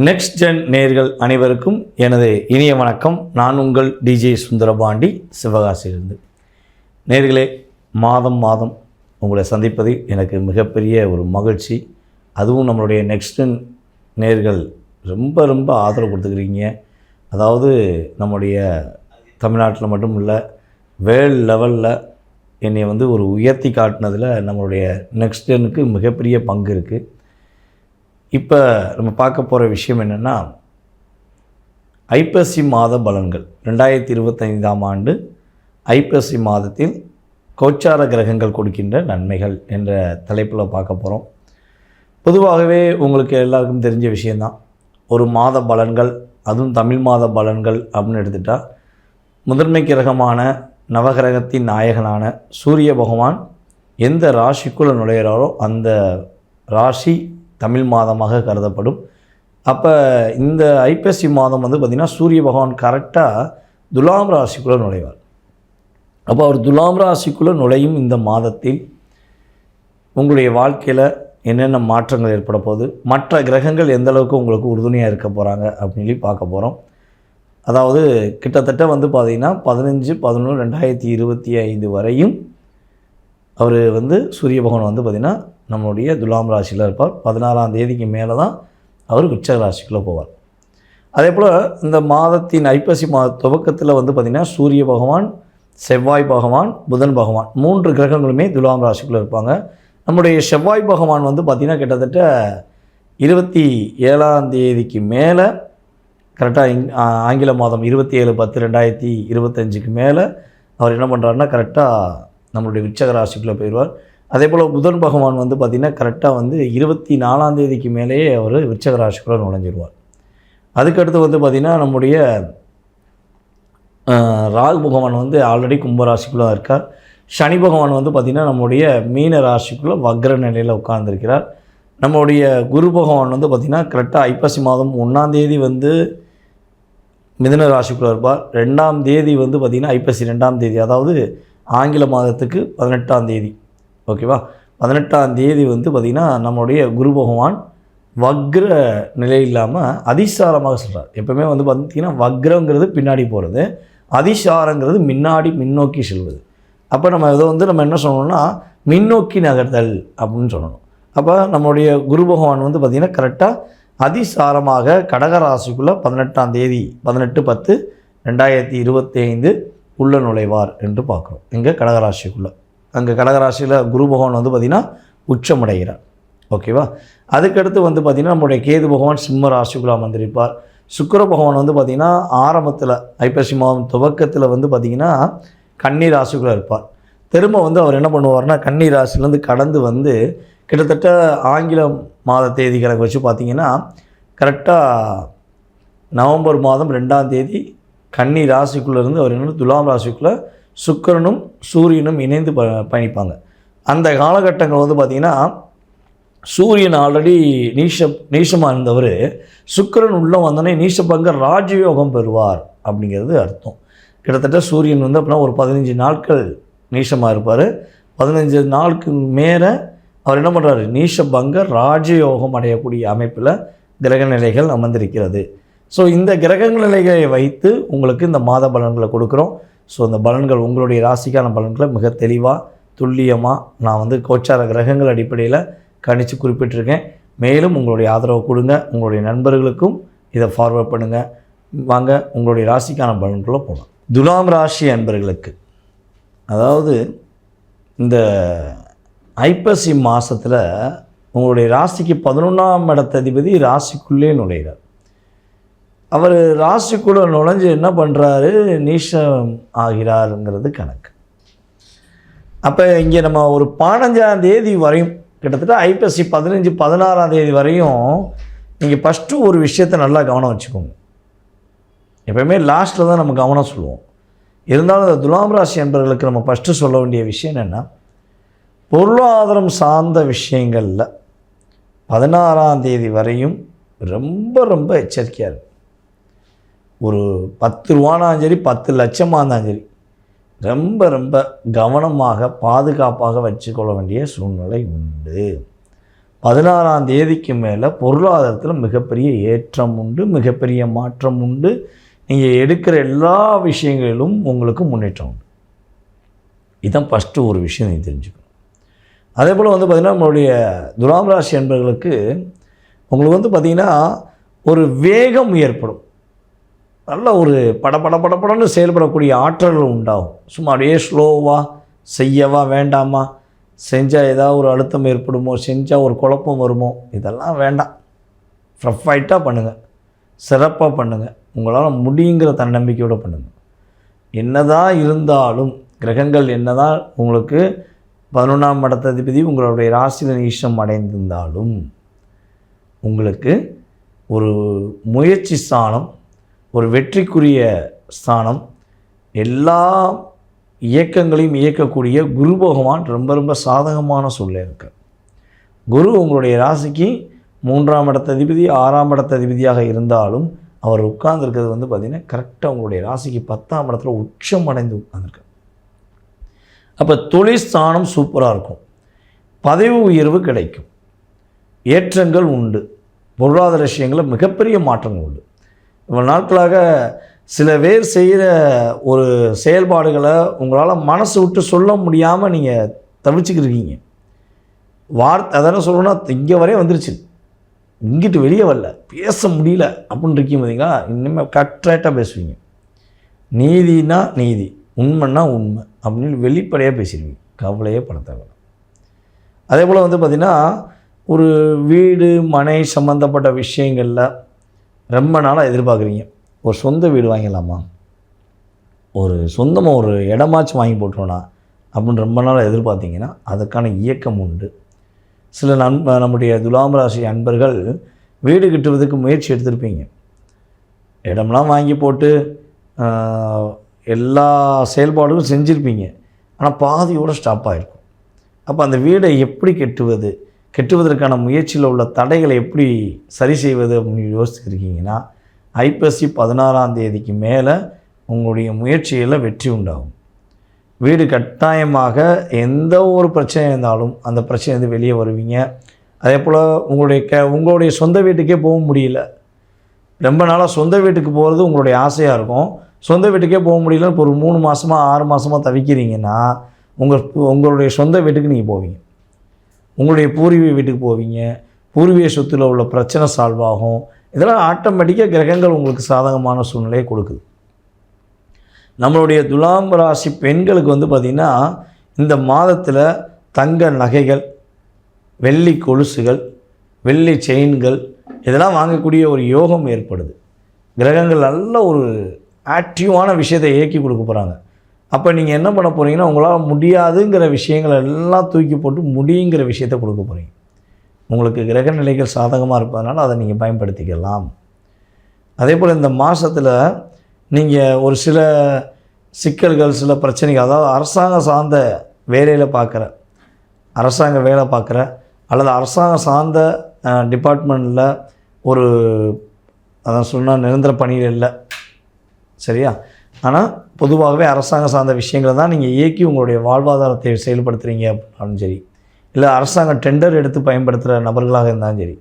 Next gen நேயர்கள் அனைவருக்கும் எனது இனிய வணக்கம். நான் உங்கள் டிஜே சுந்தரபாண்டி, சிவகாசியிலிருந்து. நேயர்களே, மாதம் உங்களை சந்திப்பது எனக்கு மிகப்பெரிய ஒரு மகிழ்ச்சி. அதுவும் நம்மளுடைய நெக்ஸ்ட் ஜென் நேயர்கள் ரொம்ப ஆதரவு கொடுத்துக்கிறீங்க. அதாவது நம்முடைய தமிழ்நாட்டில் மட்டும் இல்லை, வேர்ல்டு லெவலில் என்னை ஒரு உயர்த்தி காட்டினதில் நம்மளுடைய நெக்ஸ்ட் ஜெனுக்கு மிகப்பெரிய பங்கு இருக்குது. இப்போ நம்ம பார்க்க போகிற விஷயம் என்னென்னா, ஐப்பசி மாத பலன்கள் 2025ஆம் ஆண்டு ஐப்பசி மாதத்தில் கோச்சார கிரகங்கள் கொடுக்கின்ற நன்மைகள் என்ற தலைப்பில் பார்க்க போகிறோம். பொதுவாகவே உங்களுக்கு எல்லாருக்கும் தெரிஞ்ச விஷயந்தான், ஒரு மாத பலன்கள், அதுவும் தமிழ் மாத பலன்கள் அப்படின்னு எடுத்துட்டால், முதன்மை கிரகமான நவகிரகத்தின் நாயகனான சூரிய பகவான் எந்த ராசிக்குள்ளே நுழையிறாரோ அந்த ராசி தமிழ் மாதமாக கருதப்படும். அப்போ இந்த ஐப்பசி மாதம் பார்த்திங்கன்னா சூரிய பகவான் கரெக்டாக துலாம் ராசிக்குள்ளே நுழைவார். அப்போ அவர் துலாம் ராசிக்குள்ளே நுழையும் இந்த மாதத்தில் உங்களுடைய வாழ்க்கையில் என்னென்ன மாற்றங்கள் ஏற்பட போகுது, மற்ற கிரகங்கள் எந்த அளவுக்கு உங்களுக்கு உறுதுணையாக இருக்க போகிறாங்க அப்படின்னு பார்க்க போகிறோம். அதாவது கிட்டத்தட்ட பார்த்திங்கன்னா 15/11/2025 வரையும் அவர் சூரிய பகவான் பார்த்திங்கன்னா நம்மளுடைய துலாம் ராசியில் இருப்பார். 16ஆம் தேதிக்கு மேலே தான் அவர் விருச்சிக ராசிக்குள்ளே போவார். அதே போல் இந்த மாதத்தின் ஐப்பசி மாத துவக்கத்தில் பார்த்திங்கன்னா சூரிய பகவான், செவ்வாய் பகவான், புதன் பகவான் 3 கிரகங்களுமே துலாம் ராசிக்குள்ளே இருப்பாங்க. நம்முடைய செவ்வாய் பகவான் பார்த்திங்கன்னா கிட்டத்தட்ட 27ஆம் தேதிக்கு மேலே, கரெக்டாக ஆங்கில மாதம் 27/10/2025க்கு மேலே அவர் என்ன பண்ணுறாருன்னா கரெக்டாக நம்மளுடைய விருச்சிக ராசிக்குள்ளே போயிடுவார். அதே போல் புதன் பகவான் பார்த்திங்கன்னா கரெக்டாக 24ஆம் தேதிக்கு மேலேயே அவர் விருச்சிக ராசிக்குள்ளே நுழைஞ்சிடுவார். அதுக்கடுத்து பார்த்திங்கன்னா நம்முடைய ராகு பகவான் ஆல்ரெடி கும்பராசிக்குள்ளே இருக்கார். சனி பகவான் பார்த்திங்கன்னா நம்முடைய மீன ராசிக்குள்ளே வக்ர நிலையில் உட்கார்ந்துருக்கிறார். நம்முடைய குரு பகவான் பார்த்திங்கன்னா கரெக்டாக ஐப்பசி மாதம் 1ஆம் தேதி மிதுன ராசிக்குள்ளே இருப்பார். 2ஆம் தேதி பார்த்திங்கன்னா ஐப்பசி 2ஆம் தேதி, அதாவது ஆங்கில மாதத்துக்கு 18ஆம் தேதி, ஓகேவா, 18ஆம் தேதி பார்த்திங்கன்னா நம்மளுடைய குரு பகவான் வக்ர நிலை இல்லாமல் அதிசாரமாக சொல்கிறார். எப்போவுமே பார்த்திங்கன்னா வக்ரங்கிறது பின்னாடி போகிறது, அதிசாரங்கிறது முன்னோக்கி செல்வது. அப்போ நம்ம இதை நம்ம என்ன சொல்லணும்னா முன்னோக்கி நகர்தல் அப்படின்னு சொல்லணும். அப்போ நம்மளுடைய குரு பகவான் பார்த்திங்கன்னா கரெக்டாக அதிசாரமாக கடகராசிக்குள்ளே 18ஆம் தேதி 18/10/2025 உள்ள நுழைவார் என்று பார்க்குறோம். இங்கே கடகராசிக்குள்ளே, அங்கே கடகராசியில் குரு பகவான் பார்த்திங்கன்னா உச்சமடைகிறார், ஓகேவா. அதுக்கடுத்து பார்த்திங்கன்னா நம்முடைய கேது பகவான் சிம்ம ராசிக்குள்ளே அமர்ந்திருப்பார். சுக்கிர பகவான் பார்த்திங்கன்னா ஆரம்பத்தில் ஐப்பசி மாதம் துவக்கத்தில் பார்த்திங்கன்னா கன்னி ராசிக்குள்ளே இருப்பார். திரும்ப அவர் என்ன பண்ணுவார்னா கன்னி ராசிலேருந்து கடந்து கிட்டத்தட்ட ஆங்கில மாத தேதி கணக்கு வச்சு பார்த்திங்கன்னா கரெக்டாக நவம்பர் மாதம் 2ஆம் தேதி கன்னி ராசிக்குள்ளேருந்து அவர் என்ன துலாம் ராசிக்குள்ளே சுக்கிரனும் சூரியனும் இணைந்து பயணிப்பாங்க. அந்த காலகட்டங்கள் பார்த்திங்கன்னா சூரியன் ஆல்ரெடி நீசமாக இருந்தவர் சுக்கிரன் உள்ளே வந்தோடனே நீசபங்க ராஜயோகம் பெறுவார் அப்படிங்கிறது அர்த்தம். கிட்டத்தட்ட சூரியன் அப்படின்னா ஒரு 15 நாட்கள் நீசமாக இருப்பார். 15 நாளுக்கு மேலே அவர் என்ன பண்ணுறாரு, நீசபங்க ராஜயோகம் அடையக்கூடிய அமைப்பில் கிரக நிலைகள் அமர்ந்திருக்கிறது. ஸோ இந்த கிரக நிலைகளை வைத்து உங்களுக்கு இந்த மாத பலன்களை கொடுக்குறோம். ஸோ இந்த பலன்கள் உங்களுடைய ராசிக்கான பலன்களை மிக தெளிவாக துல்லியமாக நான் கோச்சார கிரகங்கள் அடிப்படையில் கணித்து குறிப்பிட்டிருக்கேன். மேலும் உங்களுடைய ஆதரவு கொடுங்க, உங்களுடைய நண்பர்களுக்கும் இதை ஃபார்வர்ட் பண்ணுங்கள். வாங்க உங்களுடைய ராசிக்கான பலன்களை போகலாம். துலாம் ராசி அன்பர்களுக்கு, அதாவது இந்த ஐப்பசி மாதத்தில் உங்களுடைய ராசிக்கு 11ஆம் இடத்ததிபதி ராசிக்குள்ளே நுழைகிறார். அவர் ராசிக்குள்ளே நுழைஞ்சு என்ன பண்ணுறாரு, நீசம் ஆகிறாருங்கிறது கணக்கு. அப்போ இங்கே நம்ம ஒரு 15ஆம் தேதி வரையும், கிட்டத்தட்ட ஐப்பசி 15-16ஆம் தேதி வரையும் நீங்கள் ஃபஸ்ட்டு ஒரு விஷயத்தை நல்லா கவனம் வச்சுக்கோங்க. எப்போயுமே லாஸ்ட்டில் தான் நம்ம கவனம் சொல்லுவோம். இருந்தாலும் இந்த துலாம் ராசி என்பவர்களுக்கு நம்ம ஃபஸ்ட்டு சொல்ல வேண்டிய விஷயம் என்னென்னா, பொருளாதாரம் சார்ந்த விஷயங்களில் 16ஆம் தேதி வரையும் ரொம்ப எச்சரிக்கையாக இருக்குது. ஒரு 10 ரூபானாலும் சரி, 10 லட்சமாக இருந்தாலும் சரி, ரொம்ப கவனமாக பாதுகாப்பாக வச்சுக்கொள்ள வேண்டிய சூழ்நிலை உண்டு. 16ஆம் தேதிக்கு மேலே பொருளாதாரத்தில் மிகப்பெரிய ஏற்றம் உண்டு, மிகப்பெரிய மாற்றம் உண்டு. நீங்கள் எடுக்கிற எல்லா விஷயங்களிலும் உங்களுக்கு முன்னேற்றம் உண்டு. இதுதான் ஃபஸ்ட்டு ஒரு விஷயம் நீங்கள் தெரிஞ்சுக்கணும். அதே போல் வந்து பார்த்திங்கன்னா நம்மளுடைய துலாம் ராசி என்பவர்களுக்கு உங்களுக்கு வந்து பார்த்திங்கன்னா ஒரு வேகம் ஏற்படும். நல்ல ஒரு படன்னு செயல்படக்கூடிய ஆற்றல்கள் உண்டாகும். சும்மா அப்படியே ஸ்லோவாக செய்யவா வேண்டாமா, செஞ்சால் ஏதாவது ஒரு அழுத்தம் ஏற்படுமோ, செஞ்சால் ஒரு குழப்பம் வருமோ, இதெல்லாம் வேண்டாம். ப்ரொஃபைட்டாக பண்ணுங்கள், சிறப்பாக பண்ணுங்கள், உங்களால் முடியுங்கிற தன்னம்பிக்கையோடு பண்ணுங்கள். என்னதான் இருந்தாலும் கிரகங்கள் என்னதான் உங்களுக்கு 11ஆம் இடத்ததிபதி உங்களுடைய ராசியில் நீச்சம் அடைந்திருந்தாலும் உங்களுக்கு ஒரு முயற்சி ஸ்தானம், ஒரு வெற்றிக்குரிய ஸ்தானம், எல்லா இயக்கங்களையும் இயக்கக்கூடிய குரு பகவான் ரொம்ப சாதகமான சூழ்நிலை இருக்கு. குரு உங்களுடைய ராசிக்கு 3ஆம் இடத்ததிபதி 6ஆம் இடத்ததிபதியாக இருந்தாலும் அவர் உட்கார்ந்துருக்கிறது வந்து பார்த்திங்கன்னா கரெக்டாக உங்களுடைய ராசிக்கு 10ஆம் இடத்துல உச்சம் அடைந்து உட்கார்ந்துருக்கு. அப்போ தொழில் ஸ்தானம் சூப்பராக இருக்கும், பதவி உயர்வு கிடைக்கும், ஏற்றங்கள் உண்டு, பொருளாதார விஷயங்களில் மிகப்பெரிய மாற்றங்கள் உண்டு. இவ்வளோ நாட்களாக சில பேர் செய்கிற ஒரு செயல்பாடுகளை உங்களால் மனசு விட்டு சொல்ல முடியாமல் நீங்கள் தவிச்சுக்கிருக்கீங்க. அதான சொல்லணும்னா இங்கே வரையும் வந்துருச்சு, இங்கிட்டு வெளியே வரல, பேச முடியல அப்படின்னு இருக்கீங்க பார்த்தீங்களா. இனிமேல் கரெக்டாக பேசுவீங்க. நீதினா நீதி, உண்மைன்னா உண்மை அப்படின்னு வெளிப்படையாக பேசிடுவீங்க, கவலையே பட தேவை. அதே போல் வந்து பார்த்திங்கன்னா ஒரு வீடு மனை சம்மந்தப்பட்ட விஷயங்களில் ரொம்ப நாளாக எதிர்பார்க்குறீங்க. ஒரு சொந்த வீடு வாங்கிடலாமா, ஒரு சொந்தமாக ஒரு இடமாச்சும் வாங்கி போட்டுருவோண்ணா அப்படின்னு ரொம்ப நாளாக எதிர்பார்த்தீங்கன்னா அதுக்கான இயக்கம் உண்டு. சில நம்முடைய துலாம் ராசி அன்பர்கள் வீடு கட்டுவதற்கு முயற்சி எடுத்திருப்பீங்க. இடம்லாம் வாங்கி போட்டு எல்லா செயல்பாடுகளும் செஞ்சுருப்பீங்க. ஆனால் பாதியோடு ஸ்டாப் ஆகிருக்கும். அப்போ அந்த வீடை எப்படி கட்டுவதற்கான முயற்சியில் உள்ள தடைகளை எப்படி சரி செய்வது அப்படின்னு யோசிச்சுருக்கீங்கன்னா ஐப்பசி 16ஆம் தேதிக்கு மேலே உங்களுடைய முயற்சியில் வெற்றி உண்டாகும். வீடு கட்டாயமாக எந்த ஒரு பிரச்சனை இருந்தாலும் அந்த பிரச்சனையிலேருந்து வெளியே வருவீங்க. அதே போல் உங்களுடைய சொந்த வீட்டுக்கே போக முடியல, ரொம்ப நாளாக சொந்த வீட்டுக்கு போகிறது உங்களுடைய ஆசையாக இருக்கும். சொந்த வீட்டுக்கே போக முடியலன்னு இப்போ ஒரு 3 மாதமாக 6 மாதமாக தவிக்கிறீங்கன்னா உங்களுடைய சொந்த வீட்டுக்கு நீங்கள் போவீங்க, உங்களுடைய பூர்வீக வீட்டுக்கு போவீங்க. பூர்வீக சொத்தில் உள்ள பிரச்சனை சால்வ் ஆகும். இதெல்லாம் ஆட்டோமேட்டிக்காக கிரகங்கள் உங்களுக்கு சாதகமான சூழ்நிலையை கொடுக்குது. நம்மளுடைய துலாம் ராசி பெண்களுக்கு வந்து பார்த்திங்கன்னா இந்த மாதத்தில் தங்க நகைகள், வெள்ளி கொலுசுகள், வெள்ளி செயின்கள் இதெல்லாம் வாங்கக்கூடிய ஒரு யோகம் ஏற்படுது. கிரகங்கள் நல்ல ஒரு ஆக்டிவான விஷயத்தை இயக்கி கொடுக்க போகிறாங்க. அப்போ நீங்கள் என்ன பண்ண போகிறீங்கன்னா உங்களால் முடியாதுங்கிற விஷயங்களை எல்லாம் தூக்கி போட்டு முடியுங்கிற விஷயத்தை கொடுக்க போகிறீங்க. உங்களுக்கு கிரக நிலைகள் சாதகமாக இருப்பதனால அதை நீங்கள் பயன்படுத்திக்கலாம். அதே போல் இந்த மாதத்தில் நீங்கள் ஒரு சில சிக்கல்கள், சில பிரச்சனைகள், அதாவது அரசாங்க சார்ந்த வேலையில் பார்க்குற, அரசாங்க வேலை பார்க்குற அல்லது அரசாங்கம் சார்ந்த டிபார்ட்மெண்ட்டில் ஒரு அதான் சொன்னால் நிரந்தர பணியில் இல்லை, சரியா? ஆனால் பொதுவாகவே அரசாங்க சார்ந்த விஷயங்களை தான் நீங்கள் இயக்கி உங்களுடைய வாழ்வாதாரத்தை செயல்படுத்துகிறீங்க அப்படின்னாலும் சரி, இல்லை அரசாங்க டெண்டர் எடுத்து பயன்படுத்துகிற நபர்களாக இருந்தாலும் சரி,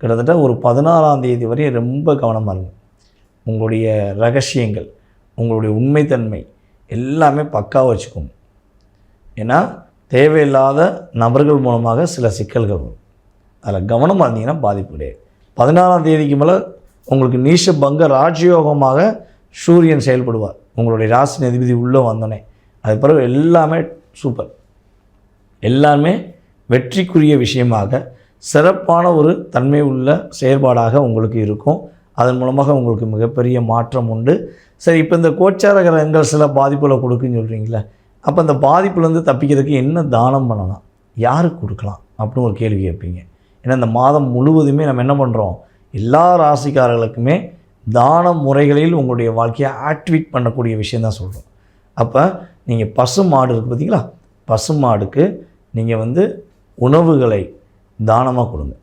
கிட்டத்தட்ட ஒரு 16ஆம் தேதி வரை ரொம்ப கவனமாக இருங்க. உங்களுடைய ரகசியங்கள், உங்களுடைய உண்மைத்தன்மை எல்லாமே பக்காவாக வச்சுக்கோங்க. ஏன்னா தேவையில்லாத நபர்கள் மூலமாக சில சிக்கல்கள் வரும். அதில் கவனமாக இருந்தீங்கன்னா பாதிப்பு கிடையாது. 16ஆம் தேதிக்கு மேலே உங்களுக்கு நீஷ பங்க ராஜயோகமாக சூரியன் செயல்படுவார். உங்களுடைய ராசி அதிபதி உள்ளே வந்தோடனே அது பிறகு எல்லாமே சூப்பர், எல்லாமே வெற்றிக்குரிய விஷயமாக சிறப்பான ஒரு தன்மை உள்ள செயல்பாடாக உங்களுக்கு இருக்கும். அதன் மூலமாக உங்களுக்கு மிகப்பெரிய மாற்றம் உண்டு. சரி, இப்போ இந்த கோச்சார கிரகங்கள் சில பாதிப்புகளை கொடுக்குன்னு சொல்கிறீங்களே, அப்போ அந்த பாதிப்புலேருந்து தப்பிக்கிறதுக்கு என்ன தானம் பண்ணலாம், யாருக்கு கொடுக்கலாம் அப்படின்னு ஒரு கேள்வி கேட்பீங்க. ஏன்னா இந்த மாதம் முழுவதுமே நம்ம என்ன பண்ணுறோம், எல்லா ராசிக்காரர்களுக்குமே தான முறைகளில் உங்களுடைய வாழ்க்கையை ஆக்டிவேட் பண்ணக்கூடிய விஷயந்தான் சொல்கிறோம். அப்போ நீங்கள் பசு மாடு இருக்குது பார்த்தீங்களா, பசு மாடுக்கு நீங்கள் உணவுகளை தானமாக கொடுங்க,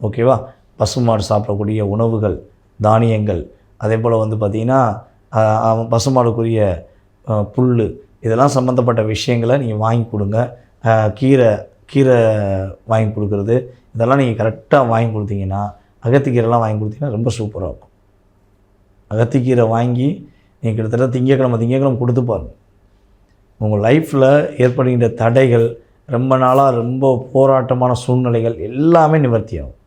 ஓகேவா? பசு மாடு சாப்பிடக்கூடிய உணவுகள், தானியங்கள், அதே போல் பார்த்திங்கன்னா பசுமாடுக்குரிய புல், இதெல்லாம் சம்மந்தப்பட்ட விஷயங்களை நீங்கள் வாங்கி கொடுங்க. கீரை வாங்கி கொடுக்குறது, இதெல்லாம் நீங்கள் கரெக்டாக வாங்கி கொடுத்தீங்கன்னா, அகத்திக்கீரைலாம் வாங்கி கொடுத்தீங்கன்னா ரொம்ப சூப்பராக இருக்கும். அகத்திக்கீரை வாங்கி நீங்கள் கிட்டத்தட்ட திங்கக்கிழமை கொடுத்து பாருங்கள். உங்கள் லைஃப்பில் ஏற்படுகின்ற தடைகள், ரொம்ப நாளாக ரொம்ப போராட்டமான சூழ்நிலைகள் எல்லாமே நிவர்த்தி ஆகும்.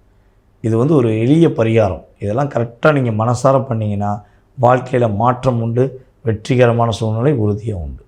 இது வந்து ஒரு எளிய பரிகாரம். இதெல்லாம் கரெக்டாக நீங்கள் மனசார பண்ணிங்கன்னா வாழ்க்கையில் மாற்றம் உண்டு, வெற்றிகரமான சூழ்நிலை உறுதியாக உண்டு.